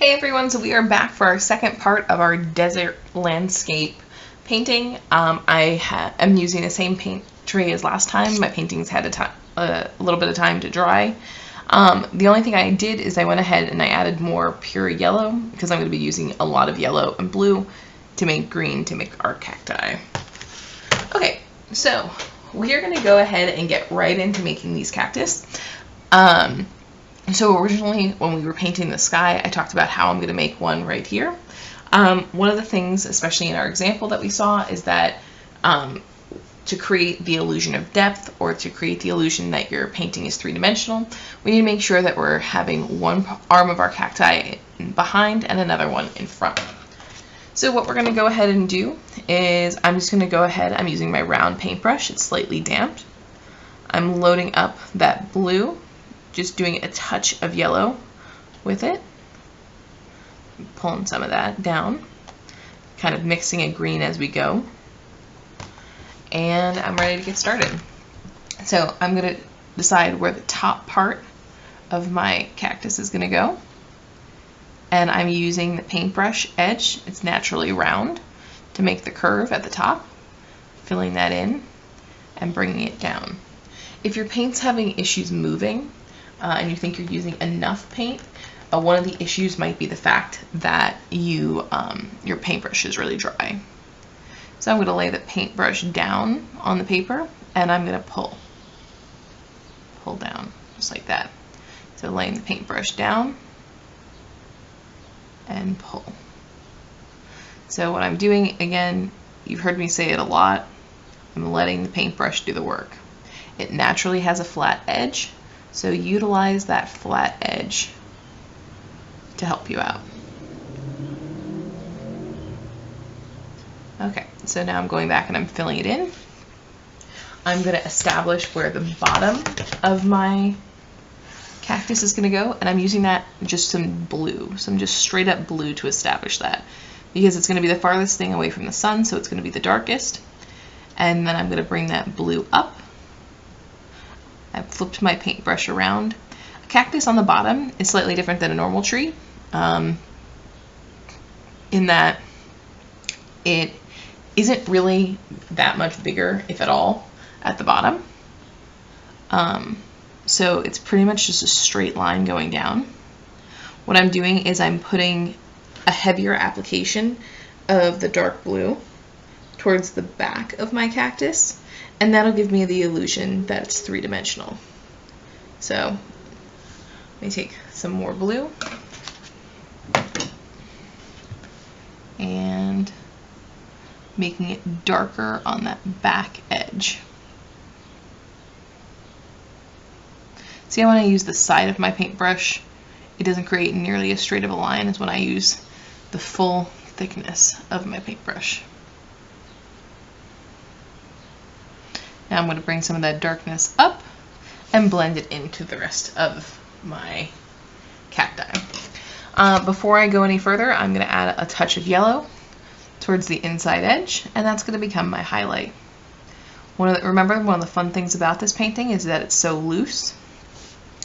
Hey everyone, so we are back for our second part of our desert landscape painting. I am using the same paint tray as last time. My paintings had a little bit of time to dry. The only thing I did is I went ahead and I added more pure yellow because I'm going to be using a lot of yellow and blue to make green to make our cacti. Okay, so we are going to go ahead and get right into making these cactus. So originally when we were painting the sky, I talked about how I'm going to make one right here. One of the things, especially in our example that we saw, is that to create the illusion of depth, or to create the illusion that your painting is three-dimensional, we need to make sure that we're having one arm of our cacti behind and another one in front. So what we're going to go ahead and do is I'm just going to go ahead, I'm using my round paintbrush, it's slightly damped. I'm loading up that blue, just doing a touch of yellow with it, pulling some of that down, kind of mixing it green as we go, and I'm ready to get started. So I'm going to decide where the top part of my cactus is going to go, and I'm using the paintbrush edge, it's naturally round, to make the curve at the top, filling that in and bringing it down. If your paint's having issues moving, and you think you're using enough paint, one of the issues might be the fact that your paintbrush is really dry. So I'm going to lay the paintbrush down on the paper, and I'm going to pull down, just like that. So laying the paintbrush down and pull. So what I'm doing, again, you've heard me say it a lot, I'm letting the paintbrush do the work. It naturally has a flat edge, so utilize that flat edge to help you out. Okay, so now I'm going back and I'm filling it in. I'm going to establish where the bottom of my cactus is going to go, and I'm using that just some blue, some just straight up blue to establish that, because it's going to be the farthest thing away from the sun, so it's going to be the darkest. And then I'm going to bring that blue up. I've flipped my paintbrush around. A cactus on the bottom is slightly different than a normal tree, in that it isn't really that much bigger, if at all, at the bottom. So it's pretty much just a straight line going down. What I'm doing is I'm putting a heavier application of the dark blue towards the back of my cactus, and that'll give me the illusion that it's three-dimensional. So let me take some more blue and making it darker on that back edge. See how when I use the side of my paintbrush, it doesn't create nearly as straight of a line as when I use the full thickness of my paintbrush. Now I'm going to bring some of that darkness up and blend it into the rest of my cacti. Before I go any further, I'm going to add a touch of yellow towards the inside edge, and that's going to become my highlight. Remember, one of the fun things about this painting is that it's so loose.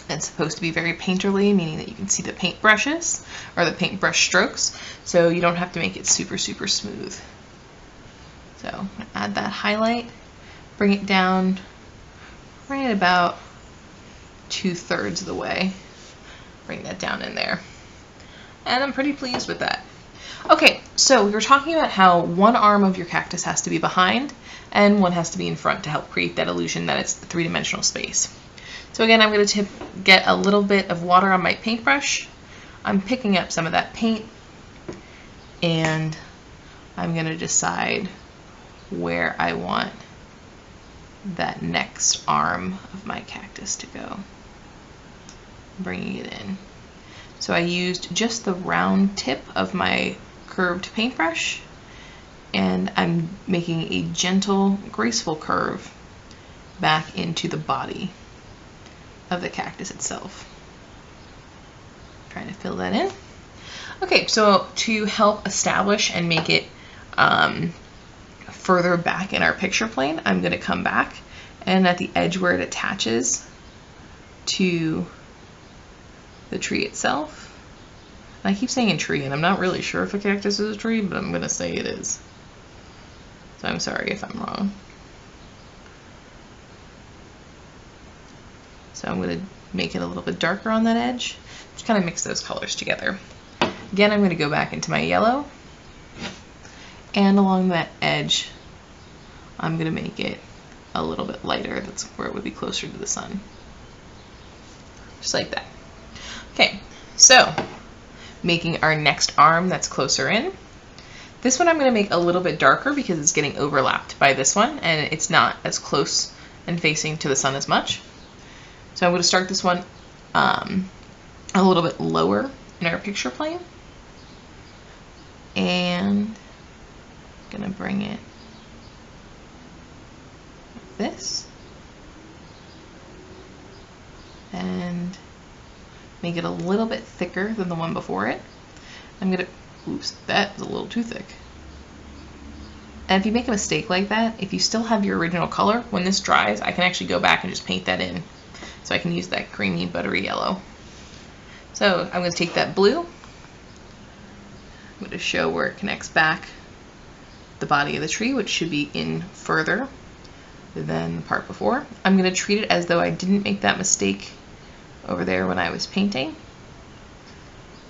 It's supposed to be very painterly, meaning that you can see the paint brushes or the paintbrush strokes, so you don't have to make it super, super smooth. So add that highlight. Bring it down right about 2/3 of the way. Bring that down in there. And I'm pretty pleased with that. Okay, so we were talking about how one arm of your cactus has to be behind and one has to be in front to help create that illusion that it's a three-dimensional space. So again, I'm going to get a little bit of water on my paintbrush. I'm picking up some of that paint, and I'm going to decide where I want that next arm of my cactus to go, bringing it in. So I used just the round tip of my curved paintbrush, and I'm making a gentle, graceful curve back into the body of the cactus itself. Trying to fill that in. Okay, so to help establish and make it further back in our picture plane, I'm going to come back, and at the edge where it attaches to the tree itself, I keep saying a tree, and I'm not really sure if a cactus is a tree, but I'm going to say it is. So I'm sorry if I'm wrong. So I'm going to make it a little bit darker on that edge. Just kind of mix those colors together. Again, I'm going to go back into my yellow. And along that edge, I'm going to make it a little bit lighter. That's where it would be closer to the sun. Just like that. Okay, so making our next arm that's closer in. This one I'm going to make a little bit darker because it's getting overlapped by this one and it's not as close and facing to the sun as much. So I'm going to start this one a little bit lower in our picture plane. And I'm going to bring it like this. And make it a little bit thicker than the one before it. I'm going to, oops, that is a little too thick. And if you make a mistake like that, if you still have your original color, when this dries, I can actually go back and just paint that in. So I can use that creamy, buttery yellow. So I'm going to take that blue. I'm going to show where it connects back the body of the tree, which should be in further than the part before. I'm going to treat it as though I didn't make that mistake over there when I was painting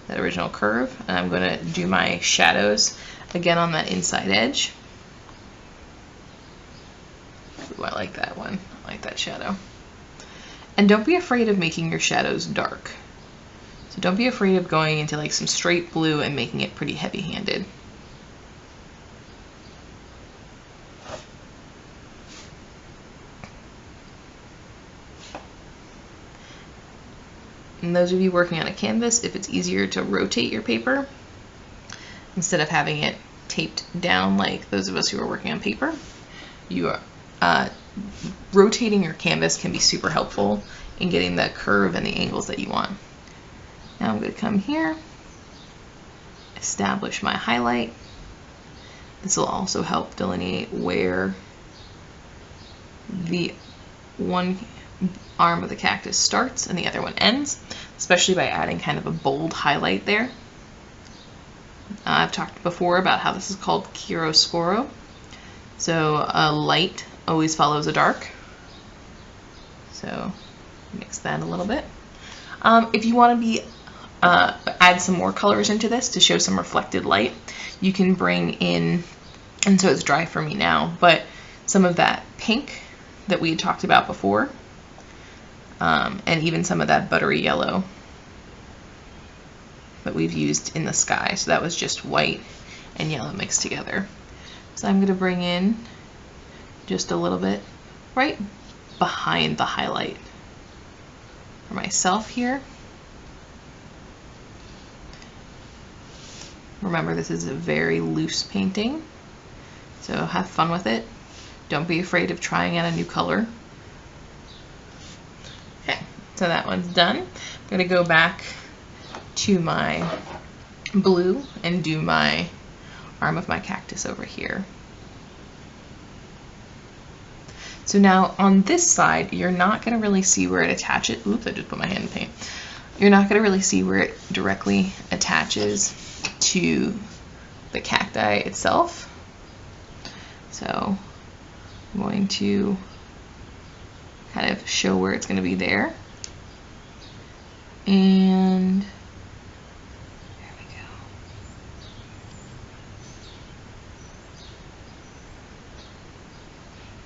that original curve, and I'm going to do my shadows again on that inside edge. Ooh, I like that one. I like that shadow. And don't be afraid of making your shadows dark. So don't be afraid of going into like some straight blue and making it pretty heavy-handed. And those of you working on a canvas, if it's easier to rotate your paper instead of having it taped down like those of us who are working on paper, you are rotating your canvas can be super helpful in getting the curve and the angles that you want. Now I'm going to come here, establish my highlight. This will also help delineate where the one arm of the cactus starts and the other one ends, especially by adding kind of a bold highlight there. I've talked before about how this is called chiaroscuro. So a light always follows a dark. So mix that a little bit. If you want to add some more colors into this to show some reflected light, you can bring in, and so it's dry for me now, but some of that pink that we had talked about before. And even some of that buttery yellow that we've used in the sky. So that was just white and yellow mixed together. So I'm going to bring in just a little bit right behind the highlight for myself here. Remember, this is a very loose painting, so have fun with it. Don't be afraid of trying out a new color. So that one's done. I'm going to go back to my blue and do my arm of my cactus over here. So now on this side, you're not going to really see where it attaches. Oops, I just put my hand in paint. You're not going to really see where it directly attaches to the cacti itself. So I'm going to kind of show where it's going to be there. And there we go.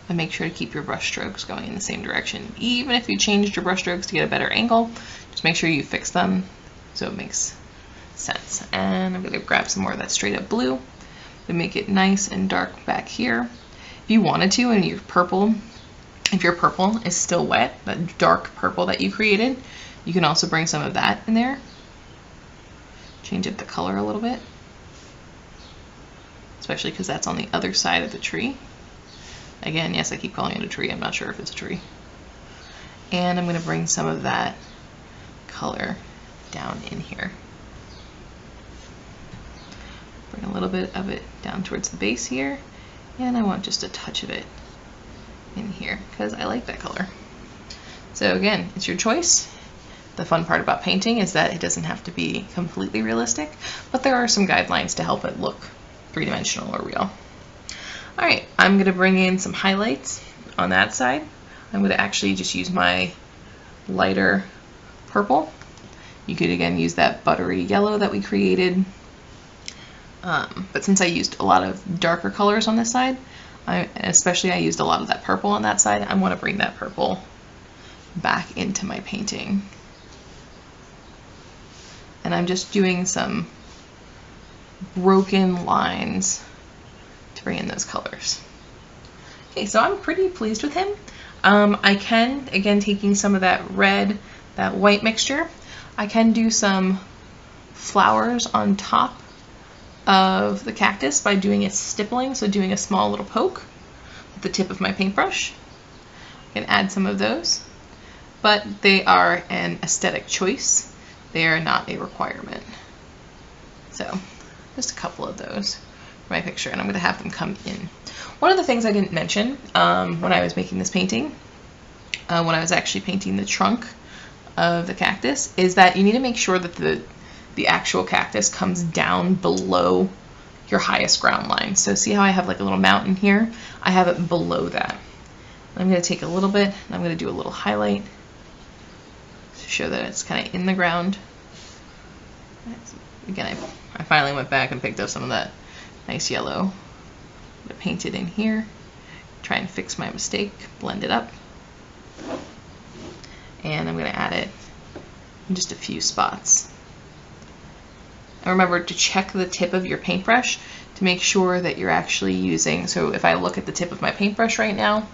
And make sure to keep your brush strokes going in the same direction. Even if you changed your brush strokes to get a better angle, just make sure you fix them so it makes sense. And I'm going to grab some more of that straight up blue to make it nice and dark back here. If you wanted to, and your purple, if your purple is still wet, that dark purple that you created, you can also bring some of that in there. Change up the color a little bit, especially because that's on the other side of the tree. Again, yes, I keep calling it a tree. I'm not sure if it's a tree. And I'm going to bring some of that color down in here. Bring a little bit of it down towards the base here. And I want just a touch of it in here because I like that color. So again, it's your choice. The fun part about painting is that it doesn't have to be completely realistic, but there are some guidelines to help it look three-dimensional or real. All right, I'm going to bring in some highlights on that side. I'm going to actually just use my lighter purple. You could again use that buttery yellow that we created, but since I used a lot of darker colors on this side, especially I used a lot of that purple on that side, I want to bring that purple back into my painting. And I'm just doing some broken lines to bring in those colors. Okay, so I'm pretty pleased with him. I can, again, taking some of that red, that white mixture, I can do some flowers on top of the cactus by doing a stippling, so doing a small little poke with the tip of my paintbrush. I can add some of those, but they are an aesthetic choice. They are not a requirement. So just a couple of those for my picture, and I'm going to have them come in. One of the things I didn't mention when I was making this painting, when I was actually painting the trunk of the cactus, is that you need to make sure that the actual cactus comes down below your highest ground line. So see how I have like a little mountain here? I have it below that. I'm going to take a little bit and I'm going to do a little highlight to show that it's kind of in the ground. Again, I finally went back and picked up some of that nice yellow. I painted in here, try and fix my mistake, blend it up, and I'm going to add it in just a few spots. And remember to check the tip of your paintbrush to make sure that you're actually using, so if I look at the tip of my paintbrush right now,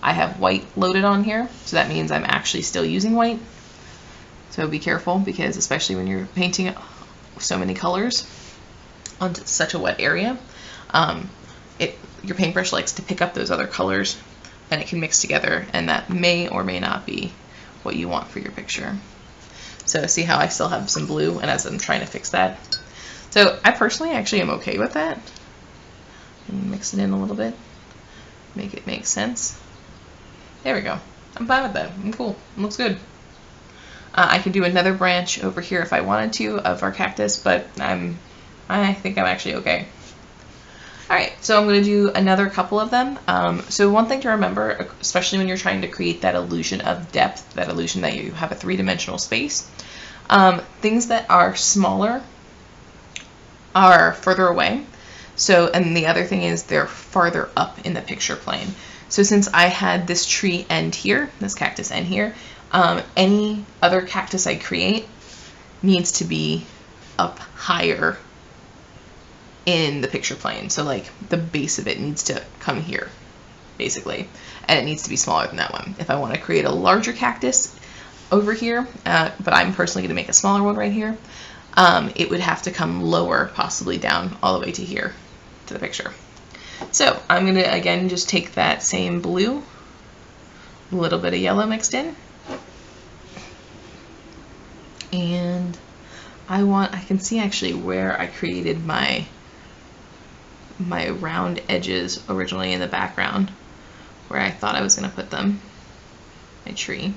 I have white loaded on here, so that means I'm actually still using white. So be careful, because especially when you're painting so many colors onto such a wet area, your paintbrush likes to pick up those other colors and it can mix together, and that may or may not be what you want for your picture. So see how I still have some blue, and as I'm trying to fix that. So I personally actually am okay with that. Mix it in a little bit, make it make sense. There we go. I'm fine with that. I'm cool. It looks good. I could do another branch over here if I wanted to of our cactus, but I think I'm actually okay. Alright, so I'm going to do another couple of them. So one thing to remember, especially when you're trying to create that illusion of depth, that illusion that you have a three-dimensional space, things that are smaller are further away. So, and the other thing is they're farther up in the picture plane. So since I had this tree end here, this cactus end here, any other cactus I create needs to be up higher in the picture plane. So like the base of it needs to come here, basically, and it needs to be smaller than that one. If I want to create a larger cactus over here, but I'm personally going to make a smaller one right here, it would have to come lower, possibly down all the way to here, to the picture. So I'm going to again just take that same blue, a little bit of yellow mixed in, and I can see actually where I created my round edges originally in the background, where I thought I was going to put them, my tree.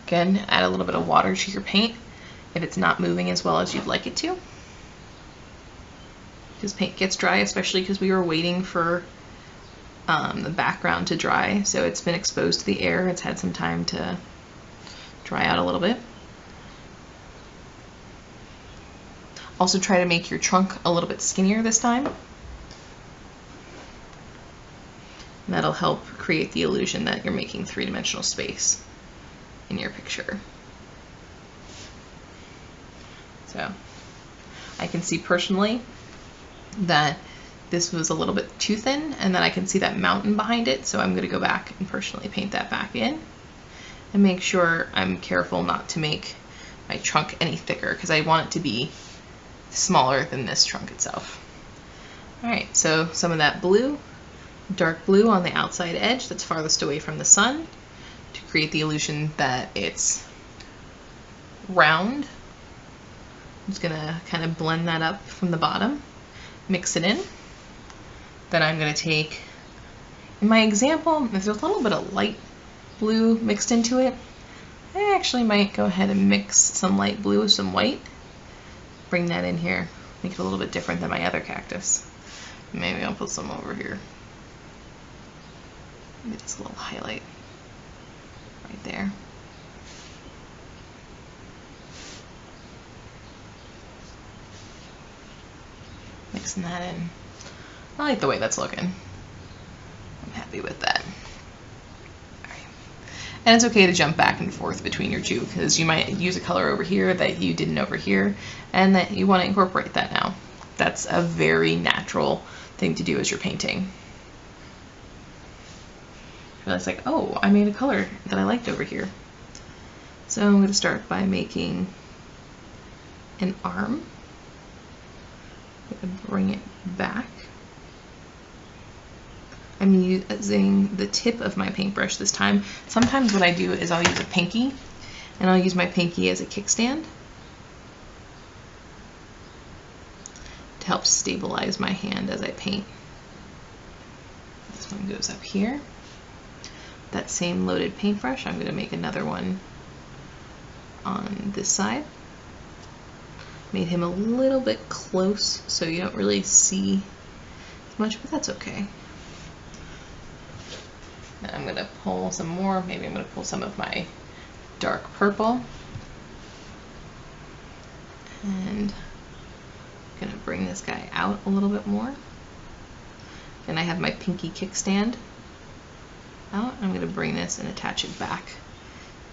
Again, add a little bit of water to your paint if it's not moving as well as you'd like it to, because paint gets dry, especially because we were waiting for the background to dry, so it's been exposed to the air. It's had some time to dry out a little bit. Also try to make your trunk a little bit skinnier this time. And that'll help create the illusion that you're making three-dimensional space in your picture. So I can see personally that this was a little bit too thin, and then I can see that mountain behind it, so I'm going to go back and personally paint that back in and make sure I'm careful not to make my trunk any thicker, because I want it to be smaller than this trunk itself. Alright, so some of that blue, dark blue on the outside edge that's farthest away from the sun to create the illusion that it's round. I'm just going to kind of blend that up from the bottom, mix it in. Then I'm going to take, in my example, there's a little bit of light blue mixed into it. I actually might go ahead and mix some light blue with some white. Bring that in here, make it a little bit different than my other cactus. Maybe I'll put some over here. Maybe just a little highlight right there. Mixing that in. I like the way that's looking. I'm happy with that. Alright. And it's okay to jump back and forth between your two, because you might use a color over here that you didn't over here, and that you want to incorporate that now. That's a very natural thing to do as you're painting. Realize like, oh, I made a color that I liked over here. So I'm going to start by making an arm. I'm going to bring it back. I'm using the tip of my paintbrush this time. Sometimes what I do is I'll use a pinky, and I'll use my pinky as a kickstand to help stabilize my hand as I paint. This one goes up here. That same loaded paintbrush, I'm going to make another one on this side. Made him a little bit close so you don't really see as much, but that's okay. Now I'm going to pull some more. Maybe I'm going to pull some of my dark purple. And I'm going to bring this guy out a little bit more. And I have my pinky kickstand out. I'm going to bring this and attach it back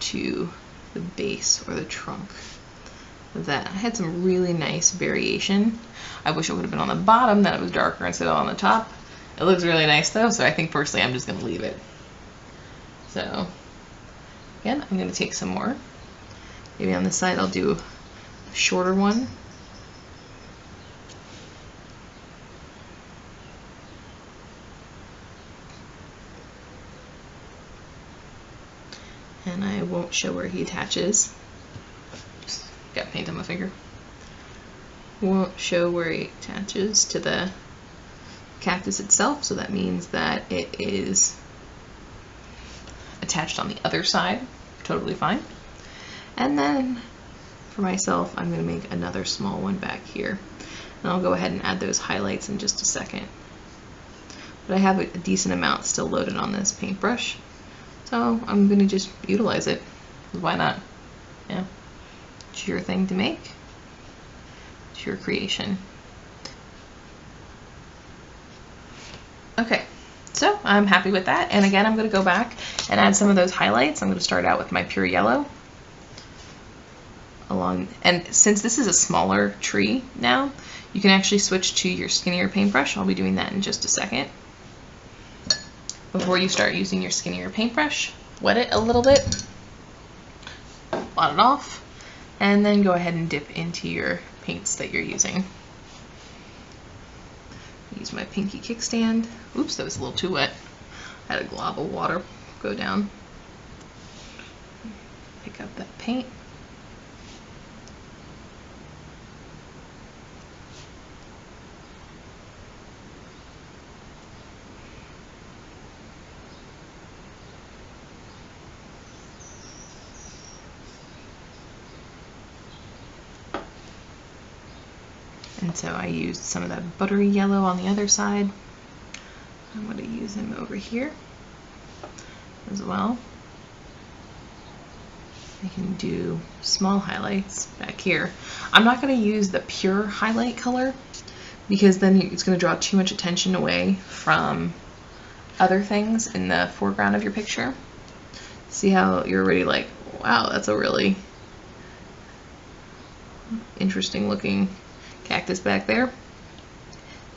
to the base or the trunk of that. I had some really nice variation. I wish it would have been on the bottom, that it was darker instead of on the top. It looks really nice though, so I think personally I'm just going to leave it. So again, I'm going to take some more. Maybe on this side I'll do a shorter one. And I won't show where he attaches. Just got paint on my finger. Won't show where he attaches to the cactus itself, so that means that it is attached on the other side. Totally fine. And then for myself, I'm going to make another small one back here. And I'll go ahead and add those highlights in just a second. But I have a decent amount still loaded on this paintbrush, so I'm going to just utilize it. Why not? Yeah. It's your thing to make. It's your creation. Okay, so I'm happy with that. And again, I'm going to go back and add some of those highlights. I'm going to start out with my pure yellow. And since this is a smaller tree now, you can actually switch to your skinnier paintbrush. I'll be doing that in just a second. Before you start using your skinnier paintbrush, wet it a little bit, blot it off, and then go ahead and dip into your paints that you're using. Use my pinky kickstand. Oops, that was a little too wet. I had a glob of water go down. Pick up that paint. And so I used some of that buttery yellow on the other side. I'm going to use him over here as well. I can do small highlights back here. I'm not going to use the pure highlight color because then it's going to draw too much attention away from other things in the foreground of your picture. See how you're already like, wow, that's a really interesting looking cactus back there.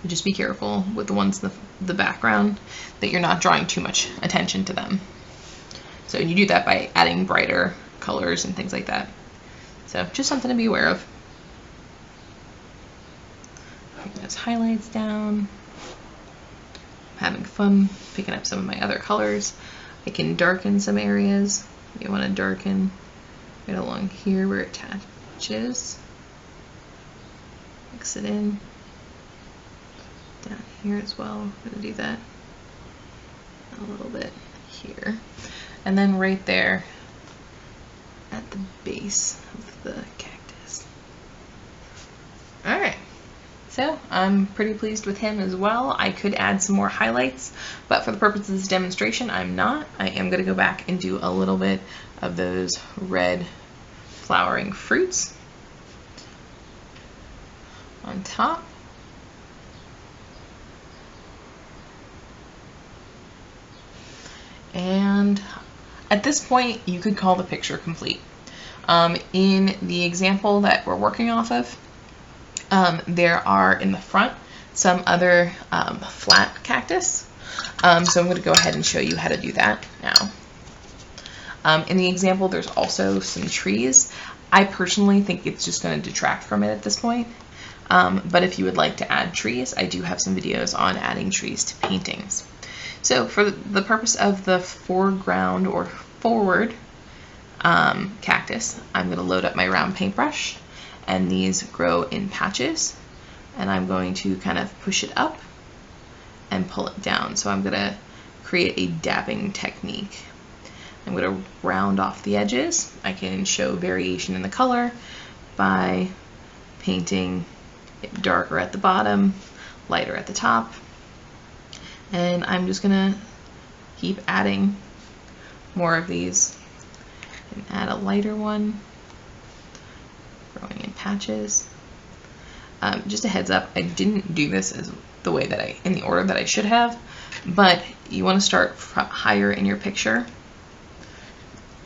Just be careful with the ones in the background that you're not drawing too much attention to them. So you do that by adding brighter colors and things like that. So just something to be aware of. Bring those highlights down. I'm having fun picking up some of my other colors. I can darken some areas. You want to darken right along here where it attaches. Mix it in. Down here as well. I'm going to do that a little bit here. and then right there at the base of the cactus. Alright, so I'm pretty pleased with him as well. I could add some more highlights, but for the purpose of this demonstration, I'm not. I am going to go back and do a little bit of those red flowering fruits on top. And at this point, you could call the picture complete. In the example that we're working off of, there are in the front some other flat cactus. So I'm going to go ahead and show you how to do that now. In the example, there's also some trees. I personally think it's just going to detract from it at this point. But if you would like to add trees, I do have some videos on adding trees to paintings. So for the purpose of the foreground or forward cactus, I'm going to load up my round paintbrush, and these grow in patches, and I'm going to kind of push it up and pull it down. So I'm going to create a dabbing technique. I'm going to round off the edges. I can show variation in the color by painting it darker at the bottom, lighter at the top. And I'm just gonna keep adding more of these and add a lighter one, growing in patches. Just a heads up, I didn't do this as the way that in the order that I should have, but you want to start higher in your picture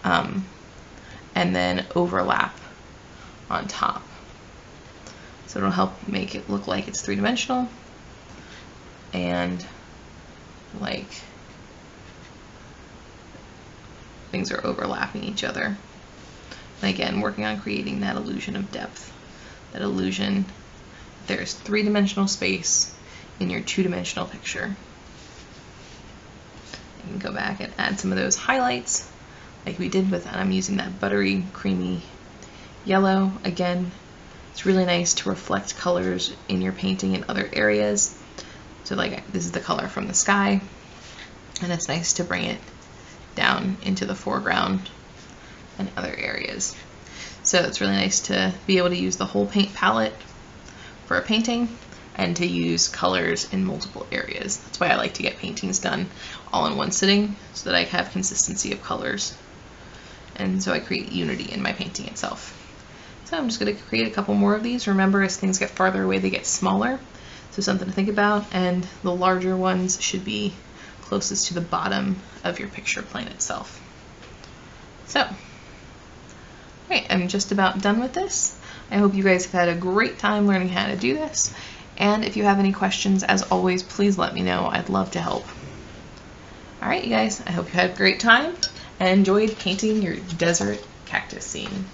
and then overlap on top. So it'll help make it look like it's three-dimensional and like things are overlapping each other. And again, working on creating that illusion of depth, that illusion there's three-dimensional space in your two-dimensional picture. You can go back and add some of those highlights like we did with, and I'm using that buttery, creamy yellow. Again, it's really nice to reflect colors in your painting in other areas. So like this is the color from the sky, and it's nice to bring it down into the foreground and other areas. So it's really nice to be able to use the whole paint palette for a painting and to use colors in multiple areas. That's why I like to get paintings done all in one sitting so that I have consistency of colors. And so I create unity in my painting itself. So I'm just going to create a couple more of these. Remember, as things get farther away, they get smaller. So something to think about, and the larger ones should be closest to the bottom of your picture plane itself. So, great, I'm just about done with this. I hope you guys have had a great time learning how to do this. And if you have any questions, as always, please let me know. I'd love to help. Alright, you guys, I hope you had a great time and enjoyed painting your desert cactus scene.